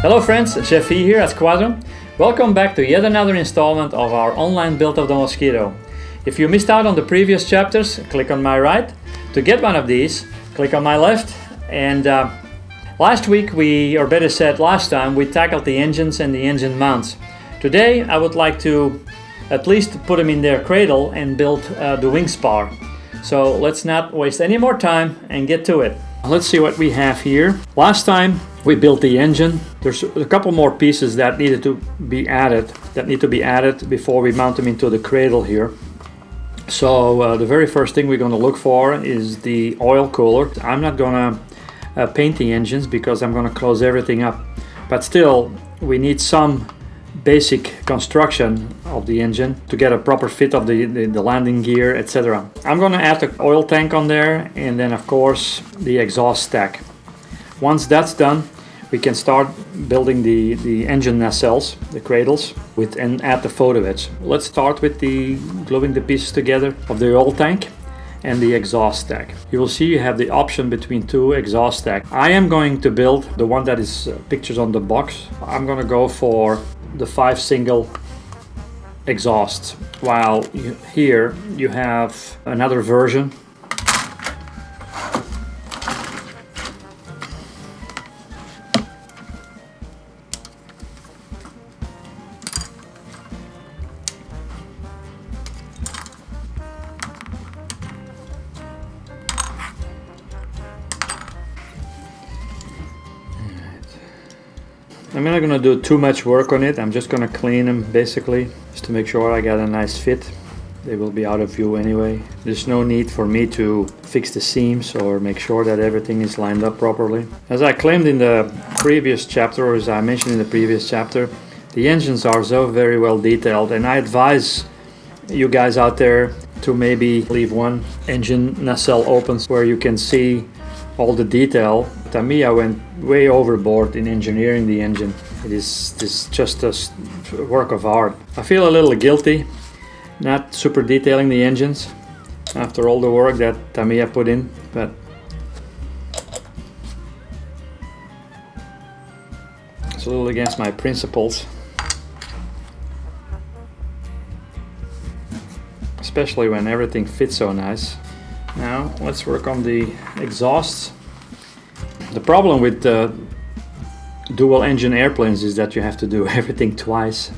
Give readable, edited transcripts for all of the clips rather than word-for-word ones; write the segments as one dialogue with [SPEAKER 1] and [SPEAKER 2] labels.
[SPEAKER 1] Hello friends, Chef E here at Squadron. Welcome back to yet another installment of our online build of the Mosquito. If you missed out on the previous chapters, click on my right. To get one of these, click on my left. And last week or better said last time, we tackled the engines and the engine mounts. Today I would like to at least put them in their cradle and build the Wing Spar. So let's not waste any more time and get to it. Let's see what we have here. Last time we built the engine. There's a couple more pieces that need to be added before we mount them into the cradle here. So the very first thing we're going to look for is the oil cooler. I'm not going to paint the engines because I'm going to close everything up. But still, we need some basic construction of the engine to get a proper fit of the landing gear, etc. I'm going to add the oil tank on there, and then of course the exhaust stack. Once that's done, we can start building the engine nacelles, the cradles, and add the photo edge. Let's start with gluing the pieces together of the oil tank and the exhaust stack. You will see you have the option between two exhaust stacks. I am going to build the one that is pictures on the box. I'm going to go for the 5 single exhausts, while here you have another version. I'm not going to do too much work on it. I'm just going to clean them basically, just to make sure I got a nice fit. They will be out of view anyway. There's no need for me to fix the seams or make sure that everything is lined up properly. As I claimed in the previous chapter, or as I mentioned in the previous chapter, the engines are so very well detailed, and I advise you guys out there to maybe leave one engine nacelle open where you can see all the detail. Tamiya went way overboard in engineering the engine. It is just a work of art. I feel a little guilty not super detailing the engines after all the work that Tamiya put in, but it's a little against my principles, especially when everything fits so nice. Now let's work on the exhausts. The problem with dual engine airplanes is that you have to do everything twice.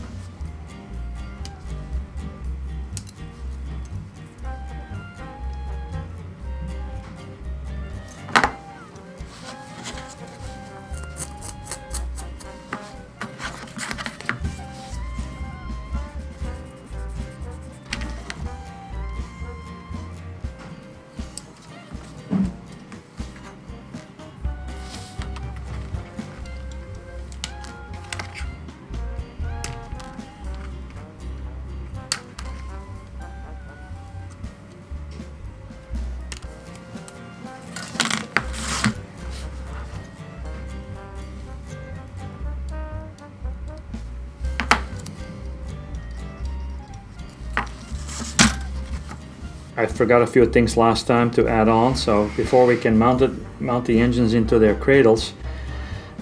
[SPEAKER 1] I forgot a few things last time to add on, so before we can mount the engines into their cradles,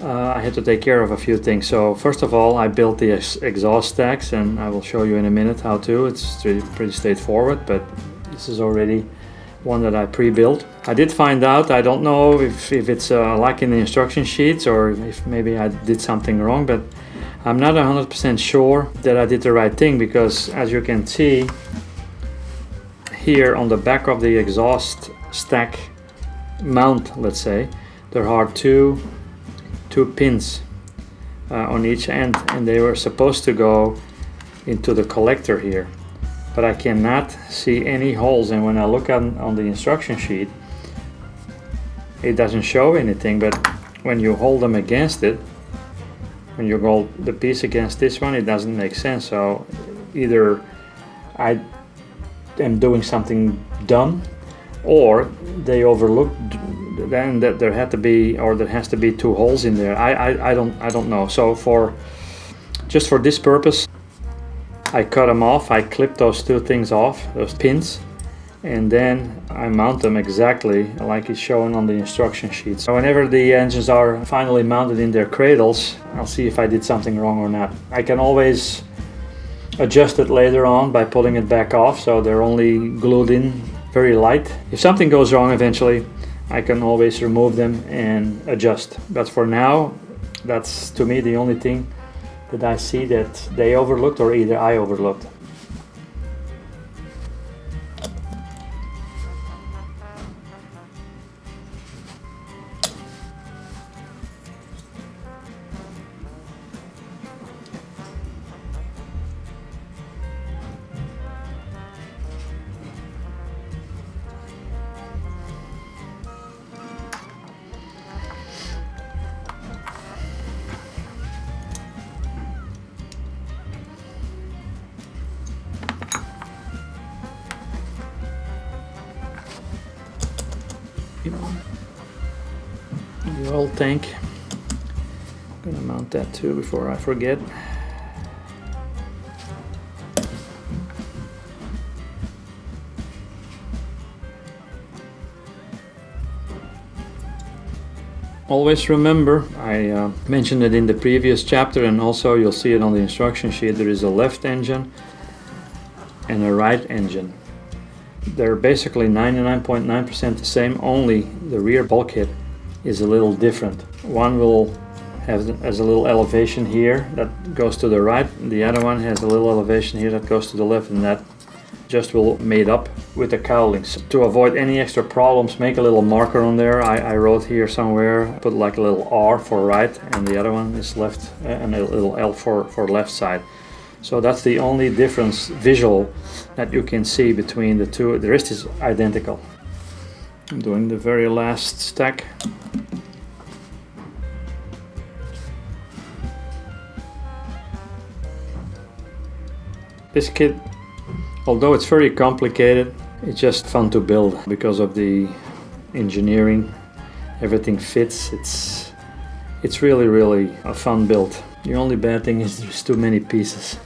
[SPEAKER 1] I had to take care of a few things. So first of all, I built the exhaust stacks, and I will show you in a minute how to. It's pretty straightforward, but this is already one that I pre-built. I did find out, I don't know if it's like in the instruction sheets or if maybe I did something wrong, but I'm not 100% sure that I did the right thing, because as you can see here on the back of the exhaust stack mount, let's say, there are two pins on each end, and they were supposed to go into the collector here, but I cannot see any holes, and when I look on the instruction sheet, it doesn't show anything. But when you hold them against it, when you hold the piece against this one, it doesn't make sense. So either I am doing something dumb, or they overlooked then that there has to be two holes in there. I don't know. So just for this purpose, I cut them off. I clipped those two things off, those pins, and then I mount them exactly like it's shown on the instruction sheet. So whenever the engines are finally mounted in their cradles, I'll see if I did something wrong or not. I can always adjust it later on by pulling it back off, so they're only glued in very light. If something goes wrong eventually, I can always remove them and adjust. But for now, that's to me the only thing that I see that they overlooked or either I overlooked. The oil tank, I'm gonna mount that too before I forget. Always remember, I mentioned it in the previous chapter, and also you'll see it on the instruction sheet, there is a left engine and a right engine. They're basically 99.9% the same, only the rear bulkhead is a little different. One will have a little elevation here that goes to the right, and the other one has a little elevation here that goes to the left, and that just will made up with the cowlings. To avoid any extra problems, make a little marker on there. I wrote here somewhere, put like a little R for right, and the other one is left, and a little L for left side. So that's the only difference visual that you can see between the two. The rest is identical. I'm doing the very last stack. This kit, although it's very complicated, it's just fun to build because of the engineering. Everything fits. It's really a fun build. The only bad thing is there's too many pieces.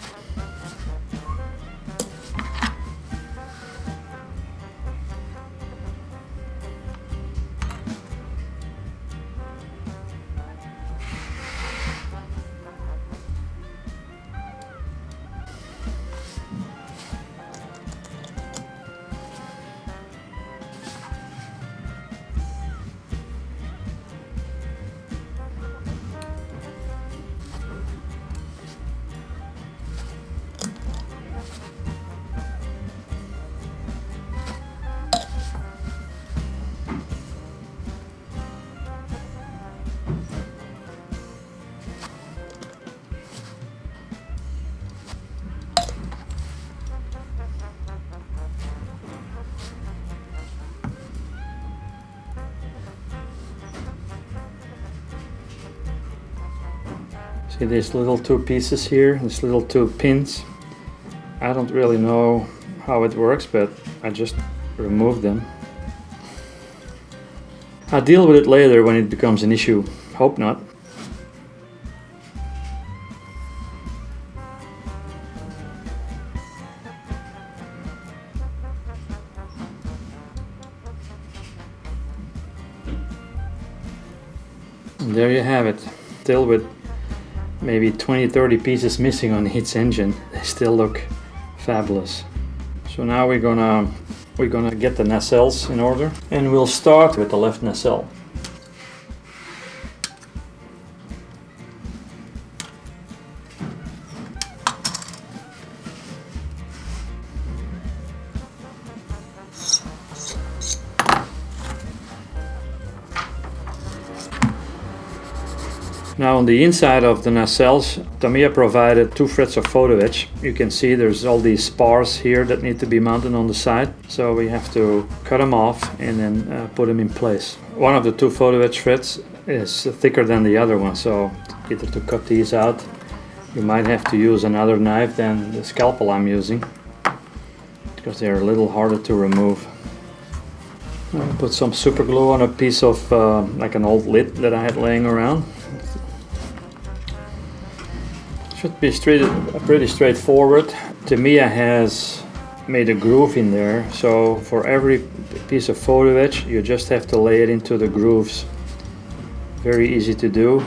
[SPEAKER 1] See these little two pieces here, these little two pins. I don't really know how it works, but I just remove them. I'll deal with it later when it becomes an issue. Hope not. And there you have it. Still with maybe 20-30 pieces missing on each engine, they still look fabulous. So now we're gonna get the nacelles in order, and we'll start with the left nacelle. Now on the inside of the nacelles, Tamiya provided 2 frets of photo etch. You can see there's all these spars here that need to be mounted on the side. So we have to cut them off and then put them in place. One of the 2 photo etch frets is thicker than the other one, so either to cut these out, you might have to use another knife than the scalpel I'm using, because they're a little harder to remove. I put some super glue on a piece of like an old lid that I had laying around. Should be pretty straightforward. Tamiya has made a groove in there, so for every piece of foliage you just have to lay it into the grooves. Very easy to do.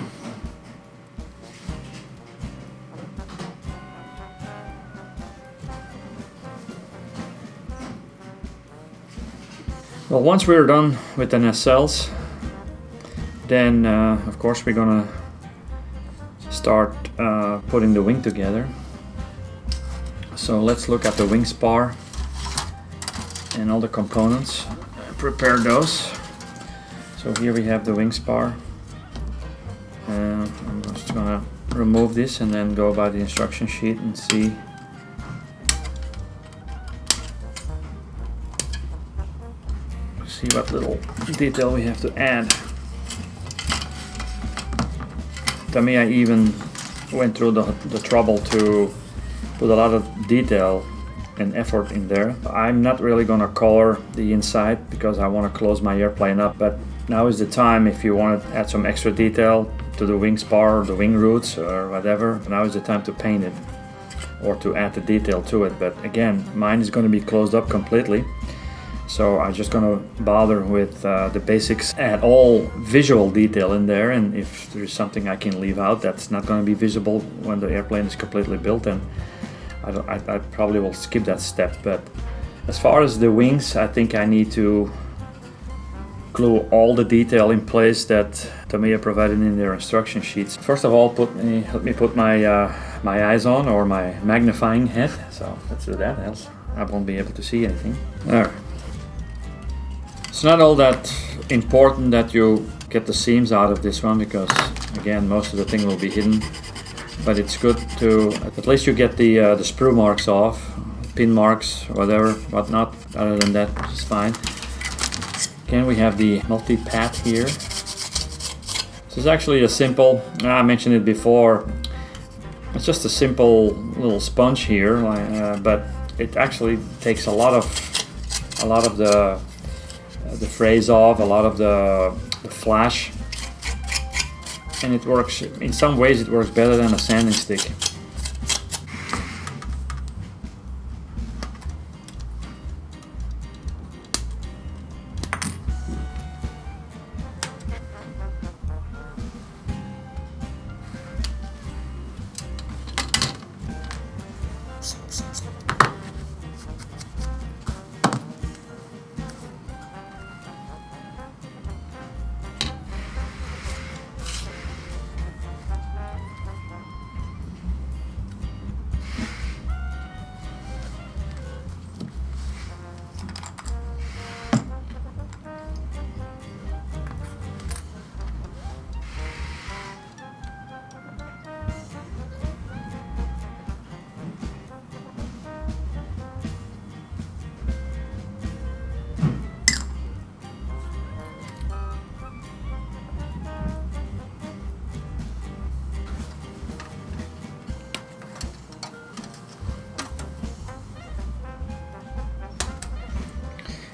[SPEAKER 1] Well, once we're done with the nacelles, then of course we're gonna start putting the wing together. So let's look at the wing spar and all the components, prepare those. So here we have the wing spar. I'm just gonna remove this and then go by the instruction sheet and see. See what little detail we have to add. Tamiya even went through the trouble to put a lot of detail and effort in there. I'm not really gonna color the inside because I want to close my airplane up, but now is the time if you want to add some extra detail to the wing spar or the wing roots or whatever. Now is the time to paint it or to add the detail to it. But again, mine is going to be closed up completely, so I'm just going to bother with the basics, add all visual detail in there, and if there's something I can leave out that's not going to be visible when the airplane is completely built, then I probably will skip that step. But as far as the wings, I think I need to glue all the detail in place that Tamiya provided in their instruction sheets. First of all, let me put my my eyes on, or my magnifying head. So let's do that, else I won't be able to see anything. There. It's not all that important that you get the seams out of this one, because again, most of the thing will be hidden. But it's good to at least you get the sprue marks off, pin marks, whatever, whatnot. Other than that, it's fine. Again, we have the Multipath here. This is actually a simple, I mentioned it before, it's just a simple little sponge here, but it actually takes a lot of the frays off, a lot of the flash, and it works, in some ways it works better than a sanding stick.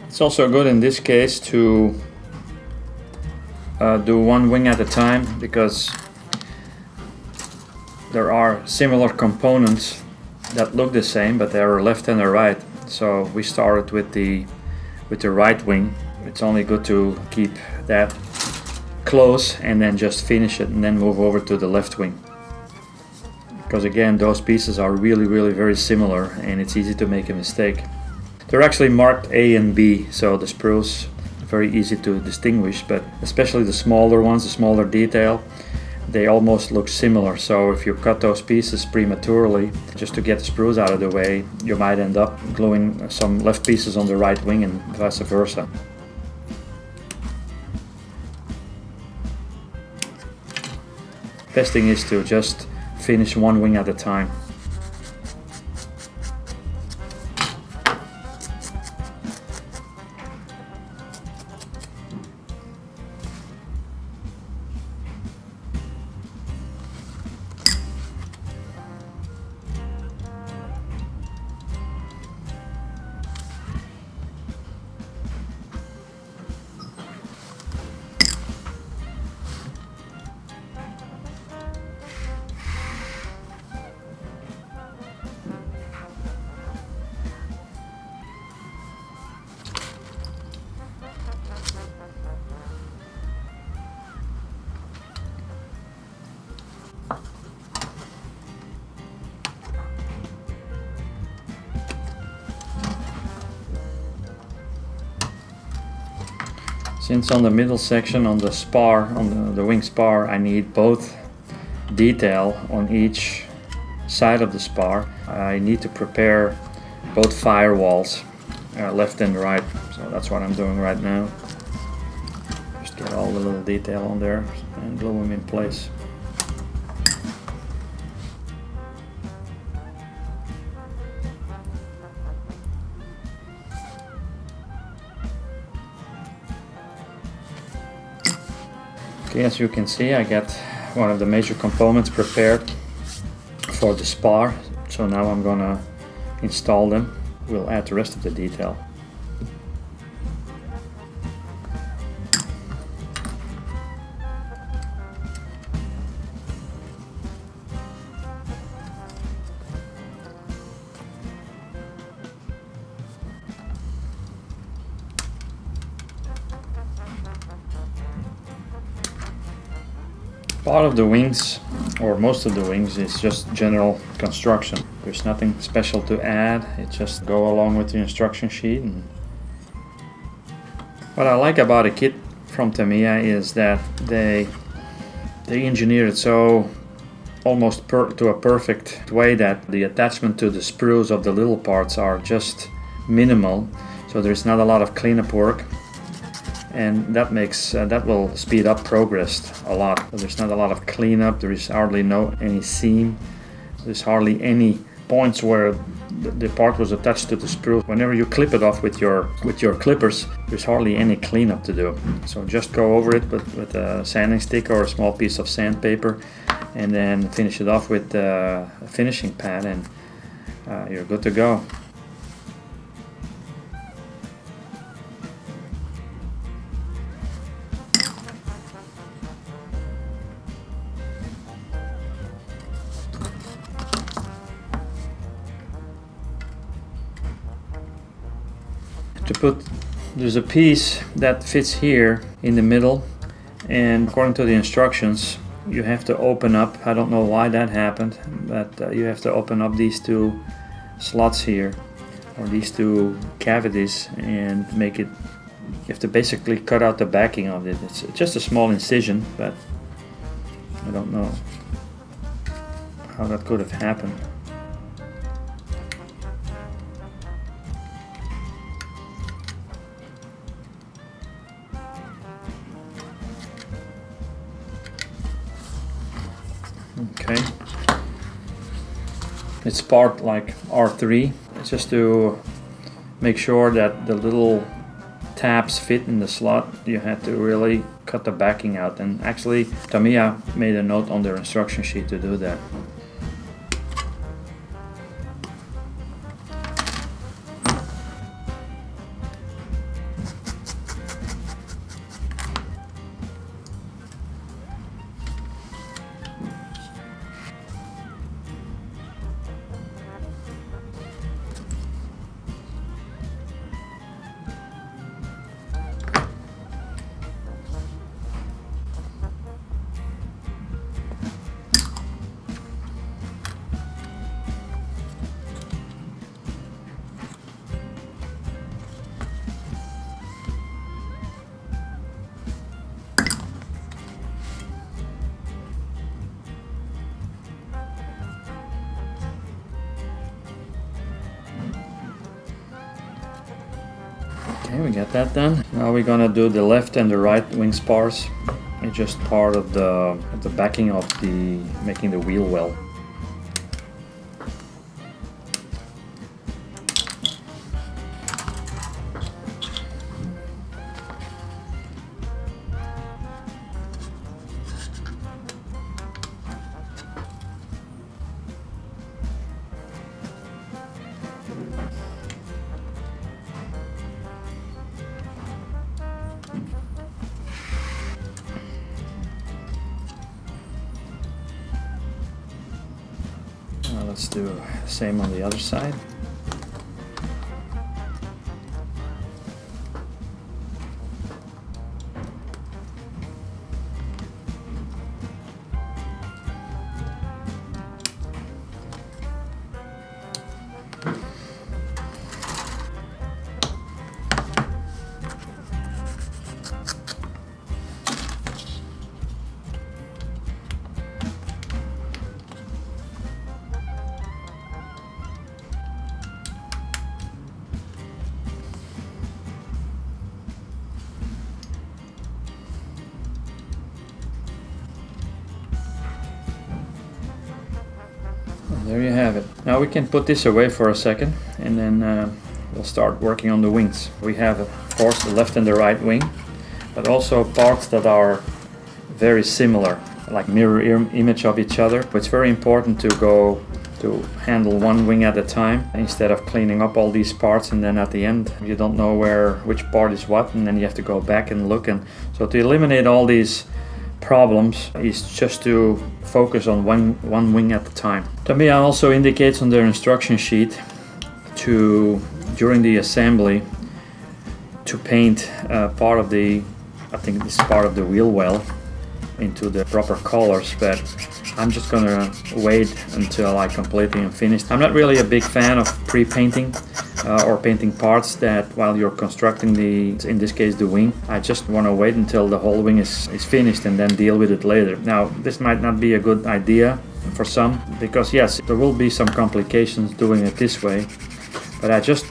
[SPEAKER 1] It's also good in this case to do one wing at a time, because there are similar components that look the same, but they are left and a right. So we started with the right wing. It's only good to keep that close and then just finish it and then move over to the left wing, because again, those pieces are really very similar and it's easy to make a mistake. They're actually marked A and B, so the sprues are very easy to distinguish, but especially the smaller ones, the smaller detail, they almost look similar. So if you cut those pieces prematurely just to get the sprues out of the way, you might end up gluing some left pieces on the right wing and vice versa. Best thing is to just finish one wing at a time. Since on the middle section, on the spar, on the wing spar, I need both detail on each side of the spar, I need to prepare both firewalls, left and right. So that's what I'm doing right now. Just get all the little detail on there and glue them in place. Okay, as you can see, I got one of the major components prepared for the spar. So now I'm gonna install them. We'll add the rest of the detail. Part of the wings, or most of the wings, is just general construction. There's nothing special to add, it just go along with the instruction sheet. And what I like about a kit from Tamiya is that they engineer it so almost to a perfect way that the attachment to the sprues of the little parts are just minimal, so there's not a lot of cleanup work. And that makes that will speed up progress a lot. There's not a lot of cleanup. There is hardly any seam. There's hardly any points where the part was attached to the sprue. Whenever you clip it off with your clippers, there's hardly any cleanup to do. So just go over it with a sanding stick or a small piece of sandpaper, and then finish it off with a finishing pad, and you're good to go. There's a piece that fits here in the middle, and according to the instructions you have to open up, I don't know why that happened, but you have to open up these two slots here, or these two cavities, and make it, you have to basically cut out the backing of it. It's just a small incision, but I don't know how that could have happened. Okay, it's part like R3. It's just to make sure that the little tabs fit in the slot. You had to really cut the backing out, and actually Tamiya made a note on their instruction sheet to do that. Okay, we got that done. Now we're gonna do the left and the right wing spars. It's just part of the backing of making the wheel well. Let's do the same on the other side. there you have it. Now we can put this away for a second, and then we'll start working on the wings. We have, of course, the left and the right wing, but also parts that are very similar, like mirror image of each other. It's very important to handle one wing at a time instead of cleaning up all these parts, and then at the end you don't know which part is what, and then you have to go back and look. And so to eliminate all these problems is just to focus on one wing at a time. Tamiya also indicates on their instruction sheet during the assembly to paint part of the, I think this is part of the wheel well, into the proper colors, but I'm just gonna wait until I completely am finished. I'm not really a big fan of pre-painting or painting parts that while you're constructing in this case the wing. I just want to wait until the whole wing is finished and then deal with it later. Now this might not be a good idea for some, because yes, there will be some complications doing it this way, but I just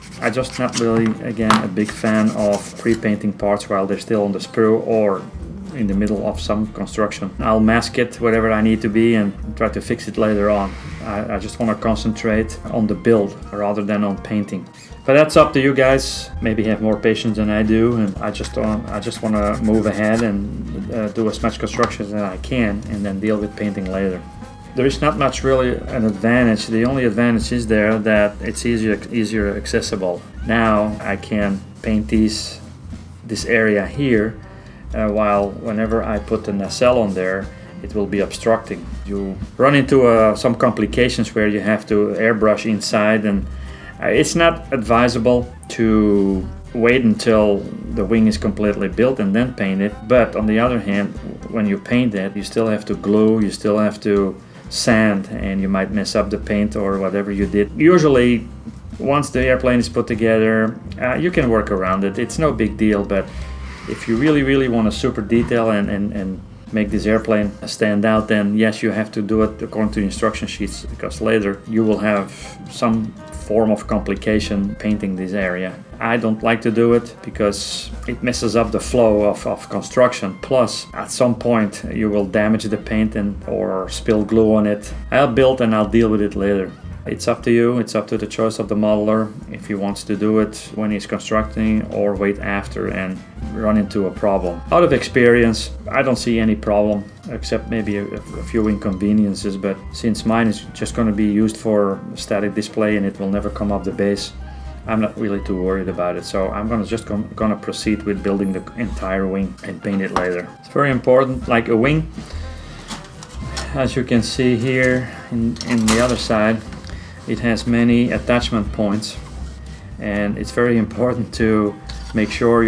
[SPEAKER 1] not really, again, a big fan of pre-painting parts while they're still on the sprue or in the middle of some construction. I'll mask it whatever I need to be and try to fix it later on. I just want to concentrate on the build rather than on painting. But that's up to you guys. Maybe have more patience than I do, and I just want to move ahead and do as much construction as I can, and then deal with painting later. There is not much really an advantage. The only advantage is there that it's easier accessible. Now I can paint this area here, while whenever I put the nacelle on there, it will be obstructing. You run into some complications where you have to airbrush inside, and it's not advisable to wait until the wing is completely built and then paint it. But on the other hand, when you paint it, you still have to glue, you still have to sand, and you might mess up the paint or whatever you did. Usually, once the airplane is put together, you can work around it. It's no big deal, but if you really want to super detail and make this airplane stand out, then yes, you have to do it according to instruction sheets, because later you will have some form of complication painting this area. I don't like to do it because it messes up the flow of construction. Plus, at some point you will damage the paint or spill glue on it. I'll build and I'll deal with it later. It's up to you, it's up to the choice of the modeler if he wants to do it when he's constructing or wait after and run into a problem. Out of experience, I don't see any problem, except maybe a few inconveniences, but since mine is just going to be used for static display and it will never come off the base, I'm not really too worried about it. So I'm gonna proceed with building the entire wing and paint it later. It's very important, like a wing, as you can see here in the other side, it has many attachment points, and it's very important to make sure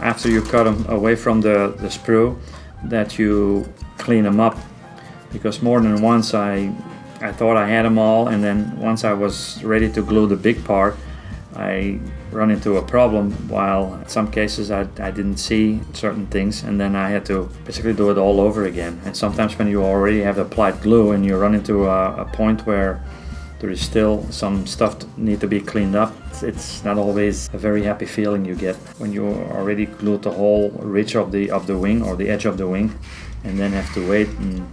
[SPEAKER 1] after you cut them away from the sprue, that you clean them up, because more than once I thought I had them all, and then once I was ready to glue the big part, I run into a problem, while in some cases I didn't see certain things, and then I had to basically do it all over again. And sometimes when you already have applied glue and you run into a point where there is still some stuff that need to be cleaned up, it's not always a very happy feeling you get when you already glued the whole ridge of the wing or the edge of the wing, and then have to wait and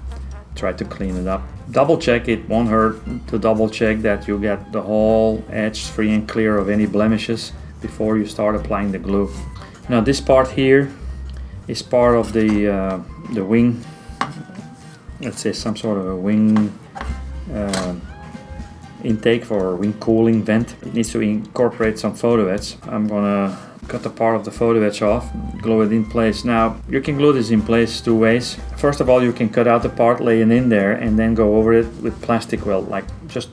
[SPEAKER 1] try to clean it up. Double check, it won't hurt to double check that you get the whole edge free and clear of any blemishes before you start applying the glue. Now this part here is part of the wing, let's say some sort of a wing intake for wing cooling vent. It needs to incorporate some photo etch. I'm gonna cut the part of the photo etch off, glue it in place. Now you can glue this in place two ways. First of all, you can cut out the part, lay it in there, and then go over it with plastic weld, like just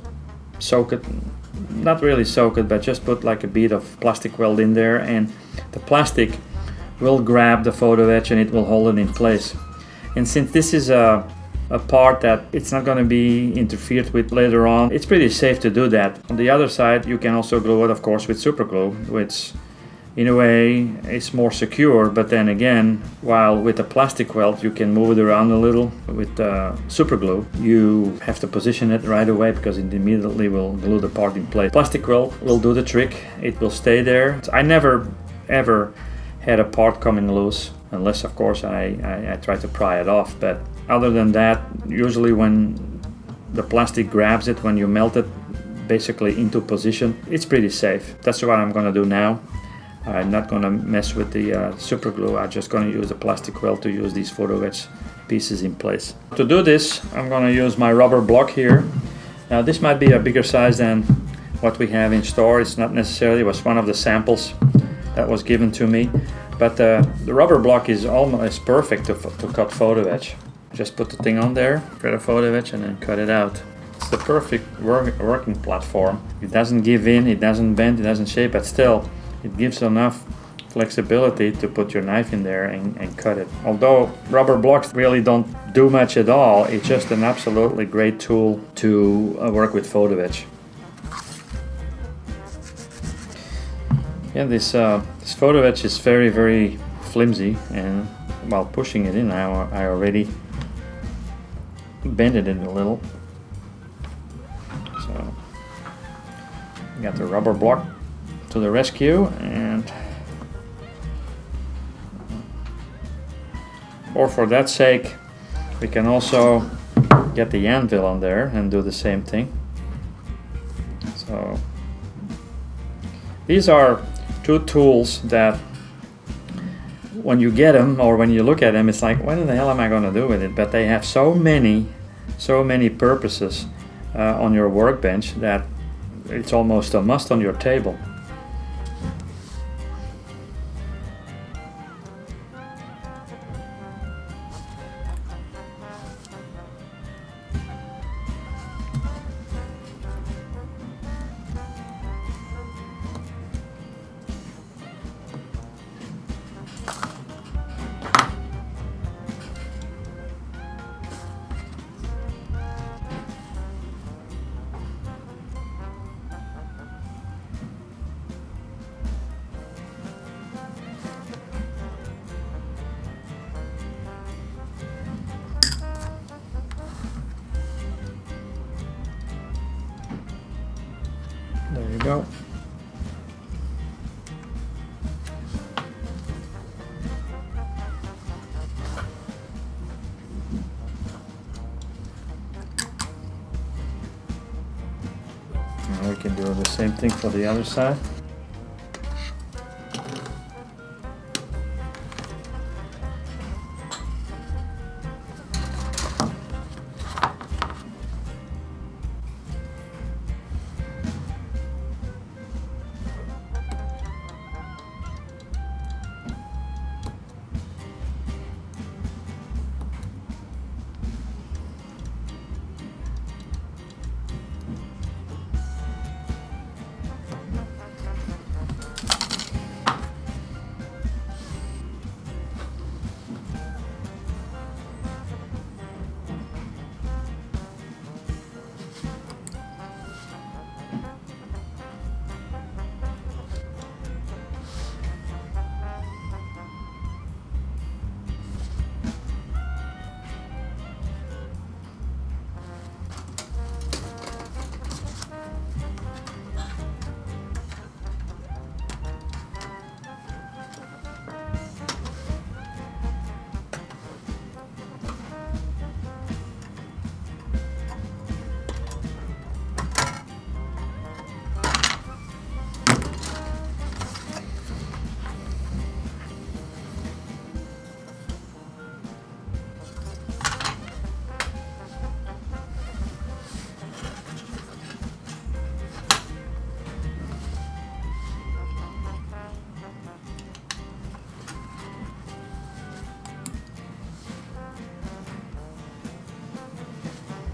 [SPEAKER 1] soak it, not really soak it, but just put like a bead of plastic weld in there, and the plastic will grab the photo etch and it will hold it in place. And since this is a part that it's not going to be interfered with later on, it's pretty safe to do that. On the other side, you can also glue it, of course, with super glue, which in a way is more secure, but then again, while with the plastic weld you can move it around a little, with super glue you have to position it right away because it immediately will glue the part in place. Plastic weld will do the trick, it will stay there. I never ever had a part coming loose, unless of course I try to pry it off, but other than that, usually when the plastic grabs it when you melt it basically into position. It's pretty safe. That's what I'm gonna do now. I'm not gonna mess with the super glue. I'm just gonna use the plastic weld to use these photo etch pieces in place. To do this, I'm gonna use my rubber block here. Now this might be a bigger size than what we have in store. It's not necessarily, it was one of the samples that was given to me. But the rubber block is almost perfect to cut photo etch. Just put the thing on there, create a photo etch, and then cut it out. It's the perfect working platform. It doesn't give in, it doesn't bend, it doesn't shape, but still it gives enough flexibility to put your knife in there and cut it. Although rubber blocks really don't do much at all, it's just an absolutely great tool to work with photo etch. Yeah, this photo etch is very, very flimsy, and while pushing it in, I already bended it a little. So, got the rubber block to the rescue, and or for that sake, we can also get the anvil on there and do the same thing. So, these are two tools that when you get them or when you look at them, it's like, what the hell am I going to do with it? But they have so many purposes on your workbench that it's almost a must on your table. There you go. Now we can do the same thing for the other side.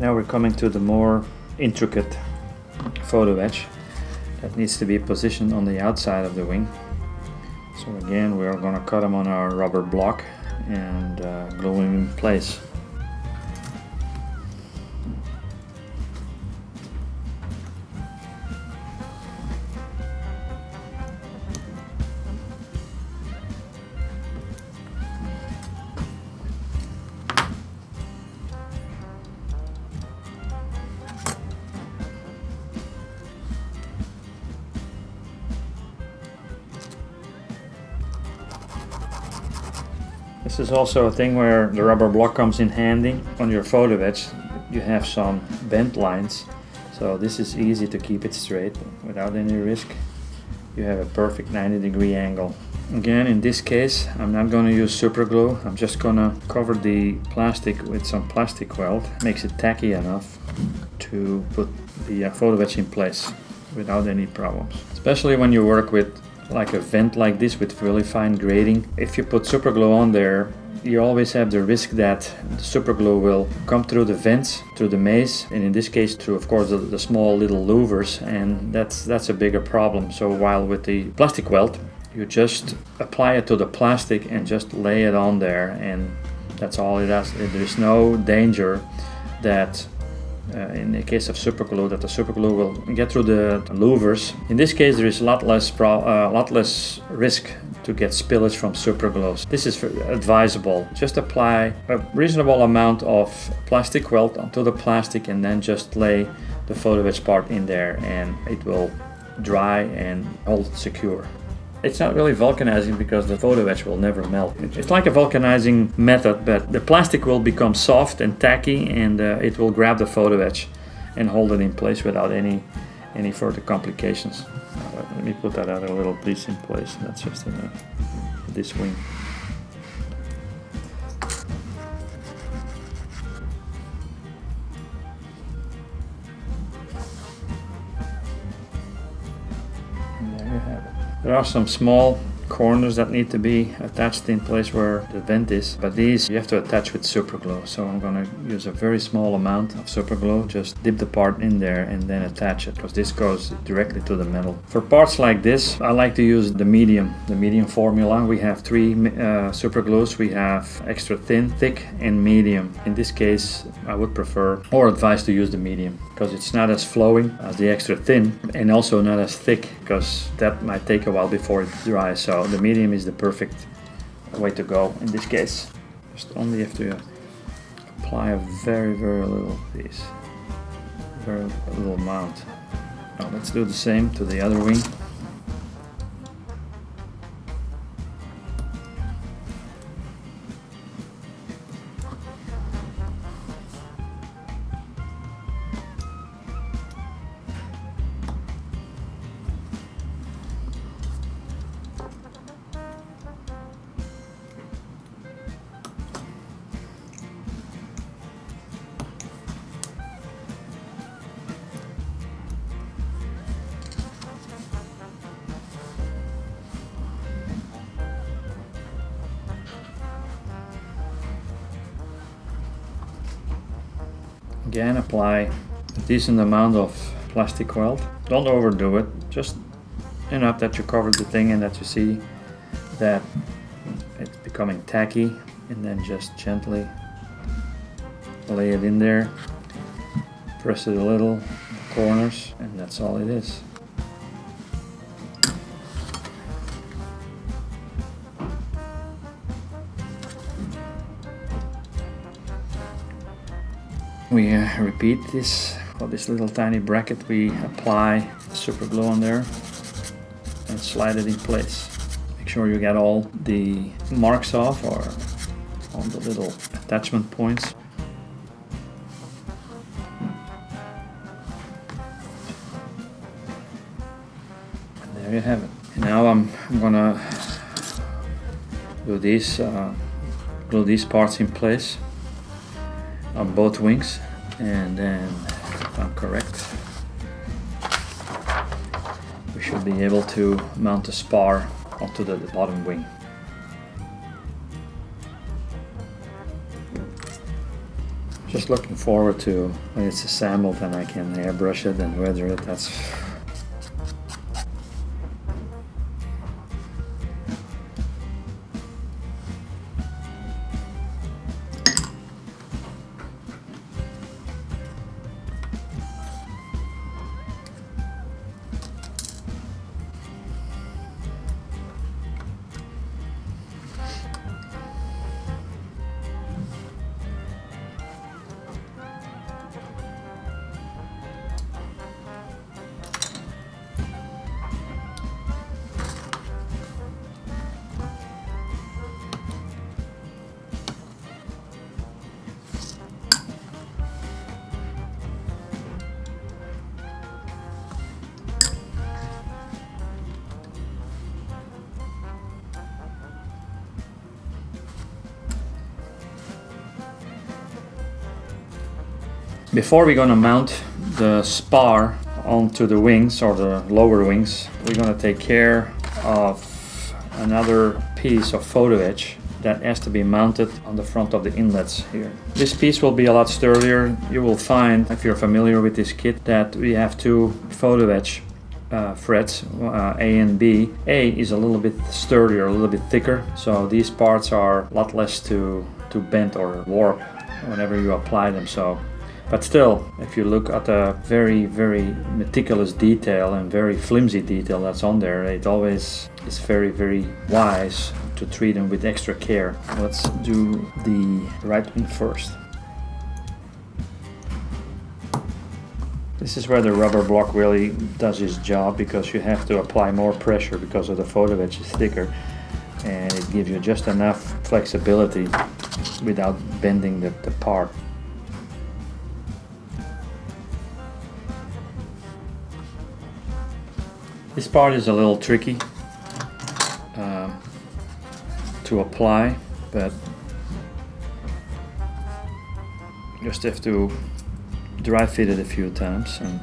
[SPEAKER 1] Now we're coming to the more intricate photo etch that needs to be positioned on the outside of the wing. So again, we're going to cut them on our rubber block and glue them in place. This is also a thing where the rubber block comes in handy on your photo etch. you have some bent lines, so this is easy to keep it straight without any risk. You have a perfect 90-degree angle. Again, in this case, I'm not going to use super glue. I'm just going to cover the plastic with some plastic weld. Makes it tacky enough to put the photo etch in place without any problems. Especially when you work with like a vent like this with really fine grading. If you put super glue on there, you always have the risk that the super glue will come through the vents, through the maze, and in this case through, of course, the small little louvers, and that's a bigger problem. So while with the plastic weld, you just apply it to the plastic and just lay it on there, and that's all it does. There is no danger that in the case of super glue, that the super glue will get through the louvers. In this case, there is a lot less risk to get spillage from super glue. This is advisable. Just apply a reasonable amount of plastic weld onto the plastic and then just lay the photo etch part in there, and it will dry and hold secure. It's not really vulcanizing because the photo etch will never melt. It's like a vulcanizing method, but the plastic will become soft and tacky, and it will grab the photo etch and hold it in place without any further complications. Let me put that other little piece in place. That's just enough. This wing. And there you have it. There are some small corners that need to be attached in place where the vent is, but these you have to attach with super glue. So I'm going to use a very small amount of super glue, just dip the part in there and then attach it, because this goes directly to the metal. For parts like this, I like to use the medium formula. We have three super glues. We have extra thin, thick, and medium. In this case, I would prefer or advise to use the medium, because it's not as flowing as the extra thin, and also not as thick, because that might take a while before it dries. So the medium is the perfect way to go in this case. Just only have to apply a very little piece, very little amount. Now let's do the same to the other wing. Again, apply a decent amount of plastic weld. Don't overdo it, just enough that you cover the thing and that you see that it's becoming tacky, and then just gently lay it in there, press it a little, the corners, and that's all it is. We repeat this for this little tiny bracket. We apply super glue on there and slide it in place. Make sure you get all the marks off, or all the little attachment points. And there you have it. And now I'm gonna do this, glue these parts in place on both wings, and then, if I'm correct, we should be able to mount a spar onto the bottom wing. Just looking forward to when it's assembled and I can airbrush it and weather it. That's Before we're gonna mount the spar onto the wings or the lower wings, we're gonna take care of another piece of photo edge that has to be mounted on the front of the inlets here. This piece will be a lot sturdier. You will find, if you're familiar with this kit, that we have two photo edge frets, A and B. A is a little bit sturdier, a little bit thicker, so these parts are a lot less to bend or warp whenever you apply them. But still, if you look at the very, very meticulous detail and very flimsy detail that's on there, it always is very, very wise to treat them with extra care. Let's do the right one first. This is where the rubber block really does its job, because you have to apply more pressure because of the photo edge is thicker, and it gives you just enough flexibility without bending the part. This part is a little tricky to apply, but just have to dry fit it a few times. And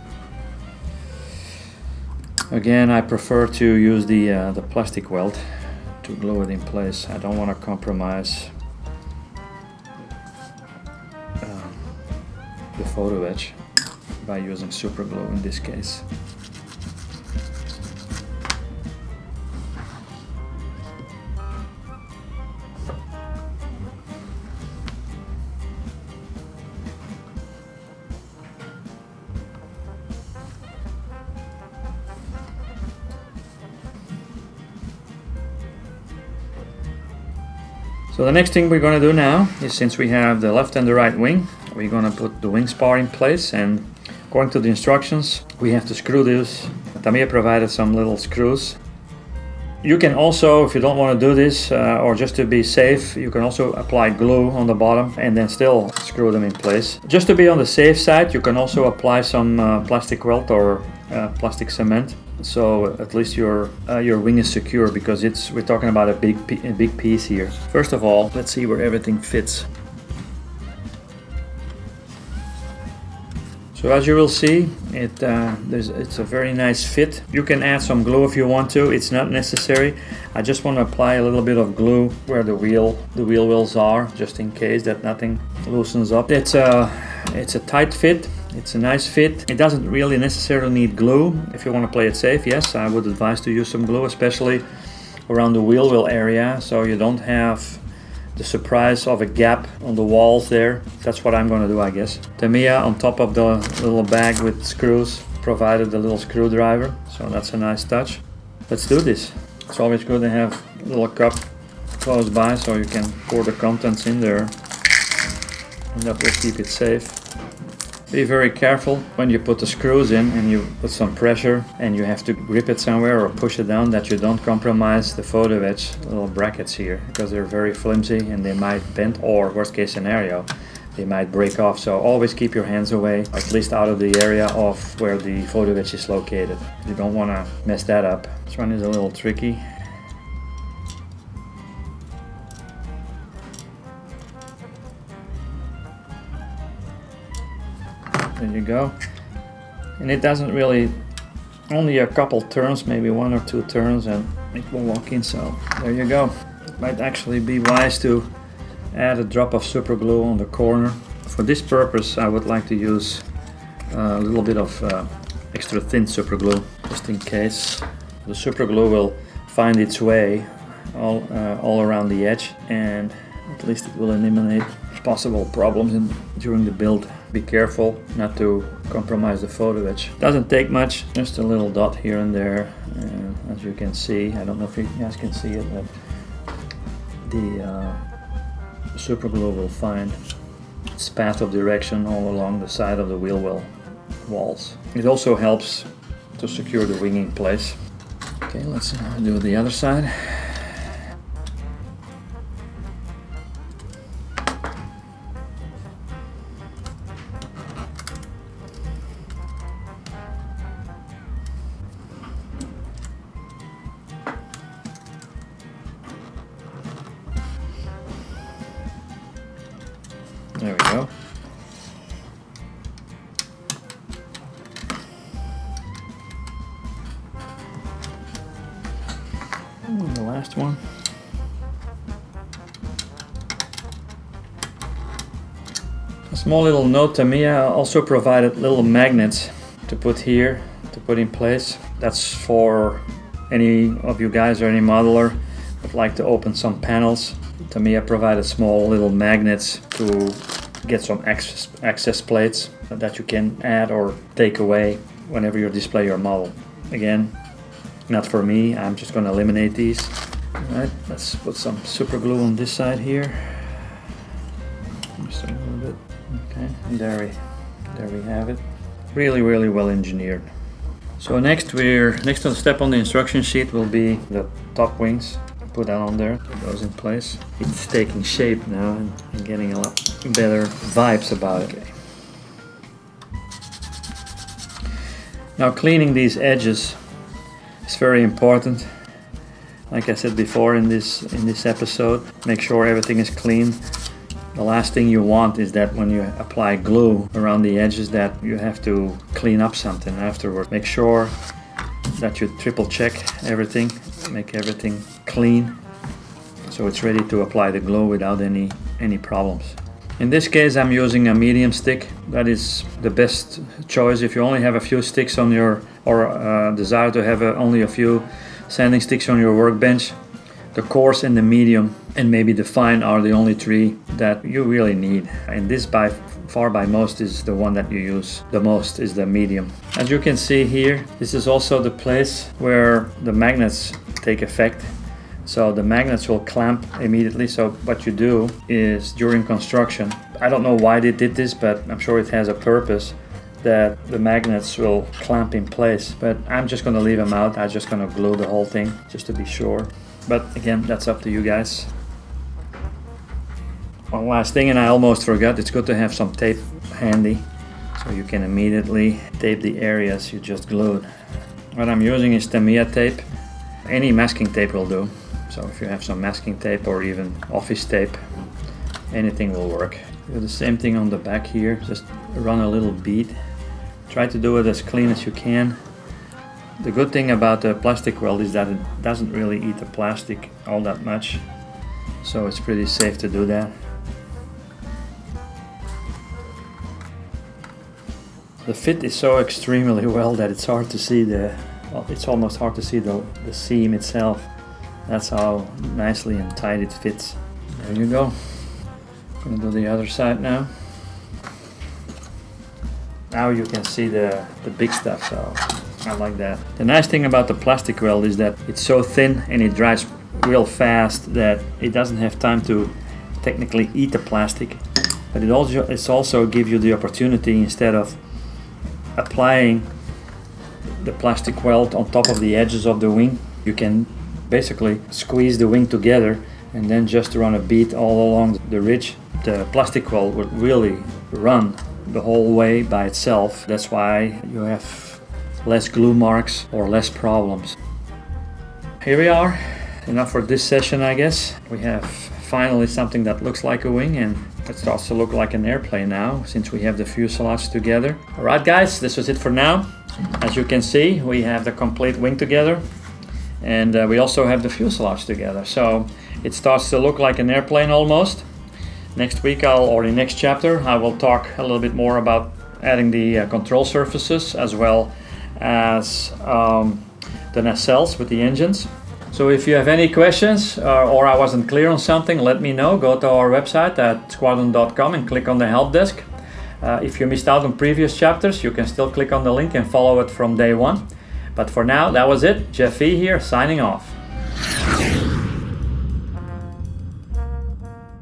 [SPEAKER 1] again, I prefer to use the plastic weld to glue it in place. I don't want to compromise the photo edge by using super glue in this case. So the next thing we're going to do now is, since we have the left and the right wing, we're going to put the wing spar in place, and according to the instructions we have to screw this. Tamiya provided some little screws. You can also, if you don't want to do this, or just to be safe, you can also apply glue on the bottom and then still screw them in place. Just to be on the safe side, you can also apply some plastic weld or plastic cement, so at least your wing is secure, because we're talking about a big piece here. First of all, let's see where everything fits. So as you will see, it's a very nice fit. You can add some glue if you want to. It's not necessary. I just want to apply a little bit of glue where the wheel wells are, just in case that nothing loosens up. It's a tight fit. It's a nice fit. It doesn't really necessarily need glue. If you want to play it safe, yes, I would advise to use some glue, especially around the wheel well area, so you don't have the surprise of a gap on the walls there. That's what I'm going to do, I guess. Tamiya, on top of the little bag with screws, provided the little screwdriver, so that's a nice touch. Let's do this. It's always good to have a little cup close by so you can pour the contents in there, and that will keep it safe. Be very careful when you put the screws in and you put some pressure and you have to grip it somewhere or push it down, that you don't compromise the photo edge little brackets here, because they're very flimsy and they might bend, or worst case scenario, they might break off. So always keep your hands away, at least out of the area of where the photo edge is located. You don't want to mess that up. This one is a little tricky. There you go. And it doesn't really, only a couple turns, maybe 1 or 2 turns, and it will lock in. So there you go. It might actually be wise to add a drop of super glue on the corner. For this purpose, I would like to use a little bit of extra thin super glue, just in case. The super glue will find its way all around the edge, and at least it will eliminate possible problems during the build. Be careful not to compromise the photo edge. Doesn't take much, just a little dot here and there. And as you can see, I don't know if you guys can see it, but the super glue will find its path of direction all along the side of the wheel well walls. It also helps to secure the wing in place. Okay, let's do the other side. There we go. last one. A small little note, Tamiya also provided little magnets to put here, to put in place. That's for any of you guys or any modeler would like to open some panels. Tamiya provided small little magnets to get some access plates that you can add or take away whenever you display your model. Again, not for me, I'm just going to eliminate these. Alright, let's put some super glue on this side here. Just a little bit. Okay, and there we have it. Really well engineered. So next step on the instruction sheet will be the top wings. Put that on there, put those in place. It's taking shape now and getting a lot better vibes about it. Okay. Now cleaning these edges is very important. Like I said before in this episode, make sure everything is clean. The last thing you want is that when you apply glue around the edges that you have to clean up something afterward. Make sure that you triple check everything, make everything clean so it's ready to apply the glue without any problems. In this case I'm using a medium stick. That is the best choice if you only have a few sticks on your, or desire to have only a few sanding sticks on your workbench. The coarse and the medium and maybe the fine are the only three that you really need. And this by far by most is the one that you use the most, is the medium. As you can see here, this is also the place where the magnets take effect. So the magnets will clamp immediately. So what you do is during construction, I don't know why they did this, but I'm sure it has a purpose, that the magnets will clamp in place. But I'm just going to leave them out. I'm just going to glue the whole thing just to be sure. But again, that's up to you guys. One last thing, and I almost forgot, it's good to have some tape handy so you can immediately tape the areas you just glued. What I'm using is Tamiya tape. Any masking tape will do. So if you have some masking tape or even office tape, anything will work. Do the same thing on the back here, just run a little bead. Try to do it as clean as you can. The good thing about the plastic weld is that it doesn't really eat the plastic all that much, so it's pretty safe to do that. The fit is so extremely well that it's hard to see it's almost hard to see the seam itself. That's how nicely and tight it fits. There you go. I'm gonna do the other side now. Now you can see the big stuff, so I like that. The nice thing about the plastic weld is that it's so thin and it dries real fast that it doesn't have time to technically eat the plastic, but it also gives you the opportunity, instead of applying the plastic weld on top of the edges of the wing, you can basically squeeze the wing together and then just run a bead all along the ridge. The plastic weld would really run the whole way by itself. That's why you have less glue marks or less problems. Here we are. Enough for this session, I guess. We have finally something that looks like a wing, and it starts to look like an airplane now since we have the fuselage together. Alright guys, this was it for now. As you can see, we have the complete wing together, and we also have the fuselage together. So it starts to look like an airplane almost. Next week, or the next chapter, I will talk a little bit more about adding the control surfaces as well as the nacelles with the engines. So if you have any questions or I wasn't clear on something, let me know. Go to our website at squadron.com and click on the help desk. If you missed out on previous chapters, you can still click on the link and follow it from day one. But for now, that was it. Jeff E here, signing off.